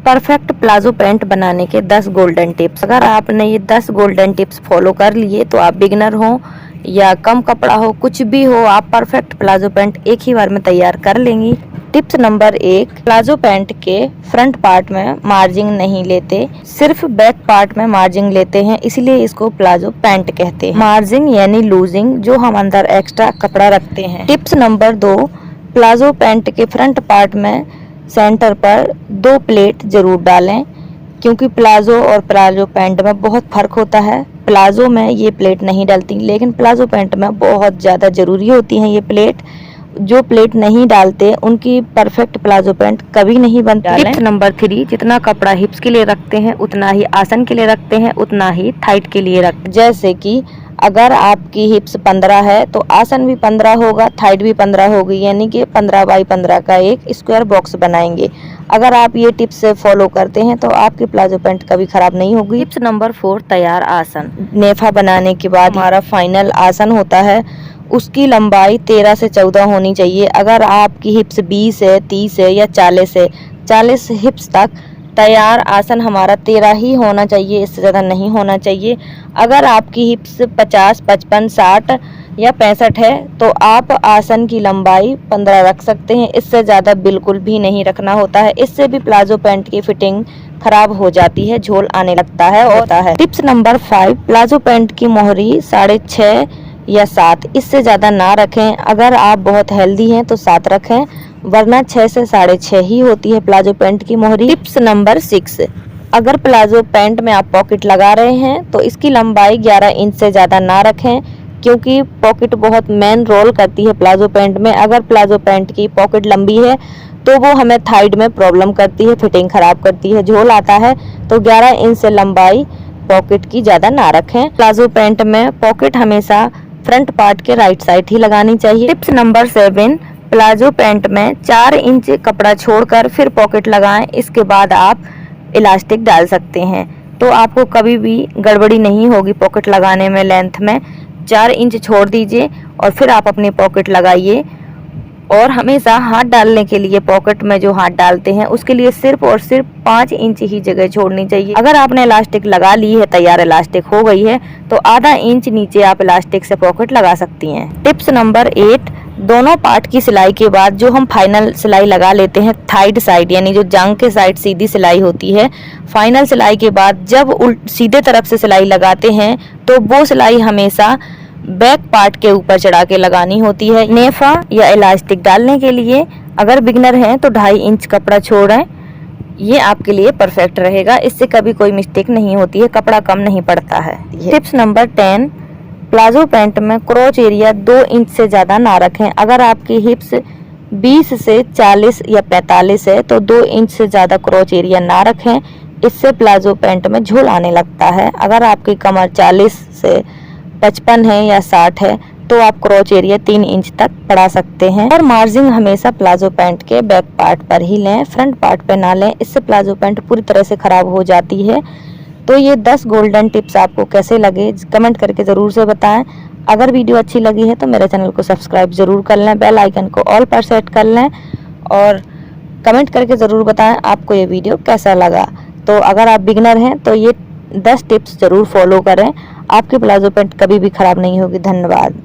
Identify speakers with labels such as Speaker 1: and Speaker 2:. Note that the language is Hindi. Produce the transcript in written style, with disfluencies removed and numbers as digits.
Speaker 1: परफेक्ट प्लाजो पैंट बनाने के 10 गोल्डन टिप्स। अगर आपने ये 10 गोल्डन टिप्स फॉलो कर लिए तो आप बिगनर हो या कम कपड़ा हो, कुछ भी हो, आप परफेक्ट प्लाजो पैंट एक ही बार में तैयार कर लेंगी। टिप्स नंबर 1, प्लाजो पैंट के फ्रंट पार्ट में मार्जिंग नहीं लेते, सिर्फ बैक पार्ट में मार्जिंग लेते हैं, इसलिए इसको प्लाजो पैंट कहते हैं। मार्जिंग यानी लूजिंग, जो हम अंदर एक्स्ट्रा कपड़ा रखते हैं। टिप्स नंबर 2, प्लाजो पैंट के फ्रंट पार्ट में सेंटर पर 2 प्लेट जरूर डालें, क्योंकि प्लाजो और प्लाजो पैंट में बहुत फर्क होता है। प्लाजो में ये प्लेट नहीं डलती, लेकिन प्लाजो पैंट में बहुत ज़्यादा ज़रूरी होती हैं ये प्लेट। जो प्लेट नहीं डालते उनकी परफेक्ट प्लाजो पैंट कभी नहीं बनती। टिप्स नंबर 3, जितना कपड़ा हिप्स के लिए रखते हैं उतना ही आसन के लिए रखते हैं, उतना ही थाइट के लिए रखते हैं। जैसे कि अगर आपकी हिप्स 15 है तो आसन भी 15 होगा, थाइट भी 15 होगी, यानी कि 15 बाई 15 का एक स्क्वायर बॉक्स बनाएंगे। अगर आप ये टिप्स से फॉलो करते हैं तो आपकी प्लाजो पैंट कभी खराब नहीं होगी। टिप्स नंबर 4, तैयार आसन। नेफा बनाने के बाद हमारा फाइनल आसन होता है, उसकी लंबाई 13 से 14 होनी चाहिए। अगर आपकी हिप्स 20 है, 30 है या 40 है, 40 हिप्स तक तैयार आसन हमारा 13 ही होना चाहिए, इससे ज़्यादा नहीं होना चाहिए। अगर आपकी हिप्स 50, 55, 60 या 65 है तो आप आसन की लंबाई 15 रख सकते हैं, इससे ज़्यादा बिल्कुल भी नहीं रखना होता है। इससे भी प्लाजो पैंट की फिटिंग खराब हो जाती है, झोल आने लगता है होता है। टिप्स नंबर 5, प्लाजो पैंट की मोहरी 6.5 या 7, इससे ज़्यादा ना रखें। अगर आप बहुत हेल्दी हैं तो 7 रखें, वरना 6 से 6.5 ही होती है प्लाजो पैंट की मोहरी। टिप्स नंबर 6, अगर प्लाजो पैंट में आप पॉकेट लगा रहे हैं तो इसकी लंबाई 11 इंच से ज़्यादा ना रखें, क्योंकि पॉकेट बहुत मेन रोल करती है प्लाजो पैंट में। अगर प्लाजो पैंट की पॉकेट लंबी है तो वो हमें थाइड में प्रॉब्लम करती है, फिटिंग खराब करती है, झोल आता है। तो 11 इंच से लंबाई पॉकेट की ज़्यादा ना रखें। प्लाजो पैंट में पॉकेट हमेशा फ्रंट पार्ट के राइट साइड ही लगानी चाहिए। टिप्स नंबर 7, प्लाजो पैंट में 4 इंच कपड़ा छोड़कर फिर पॉकेट लगाएं, इसके बाद आप इलास्टिक डाल सकते हैं, तो आपको कभी भी गड़बड़ी नहीं होगी पॉकेट लगाने में। लेंथ में 4 इंच छोड़ दीजिए और फिर आप अपनी पॉकेट लगाइए। और हमेशा हाथ डालने के लिए पॉकेट में जो हाथ डालते हैं उसके लिए सिर्फ और सिर्फ 5 इंच ही जगह छोड़नी चाहिए। अगर आपने इलास्टिक लगा ली है, तैयार इलास्टिक हो गई है, तो आधा इंच नीचे आप इलास्टिक से पॉकेट लगा सकती हैं। टिप्स नंबर 8, दोनों पार्ट की सिलाई के बाद जो हम फाइनल सिलाई लगा लेते हैं थाइड साइड, यानी जो जांग के साइड सीधी सिलाई होती है, फाइनल सिलाई के बाद जब सीधे तरफ से सिलाई लगाते हैं तो वो सिलाई हमेशा बैक पार्ट के ऊपर चढ़ा के लगानी होती है। नेफा या इलास्टिक डालने के लिए अगर बिगनर हैं तो 2.5 इंच कपड़ा छोड़ें, ये आपके लिए परफेक्ट रहेगा, इससे कभी कोई मिस्टेक नहीं होती है, कपड़ा कम नहीं पड़ता है। टिप्स नंबर 10, प्लाजो पैंट में क्रोच एरिया 2 इंच से ज़्यादा ना रखें। अगर आपकी हिप्स 20 से 40 या 45 है तो 2 इंच से ज़्यादा क्रोच एरिया ना रखें, इससे प्लाजो पैंट में झोल आने लगता है। अगर आपकी कमर 40 से 55 है या 60 है तो आप क्रोच एरिया 3 इंच तक बढ़ा सकते हैं। और मार्जिंग हमेशा प्लाजो पैंट के बैक पार्ट पर ही लें, फ्रंट पार्ट पे ना लें, इससे प्लाजो पैंट पूरी तरह से खराब हो जाती है। तो ये 10 गोल्डन टिप्स आपको कैसे लगे कमेंट करके ज़रूर से बताएं। अगर वीडियो अच्छी लगी है तो मेरे चैनल को सब्सक्राइब ज़रूर कर लें, बेल आइकन को ऑल पर सेट कर लें और कमेंट करके ज़रूर बताएं आपको ये वीडियो कैसा लगा। तो अगर आप बिगनर हैं तो ये 10 टिप्स ज़रूर फॉलो करें, आपकी प्लाजो पैंट कभी भी खराब नहीं होगी। धन्यवाद।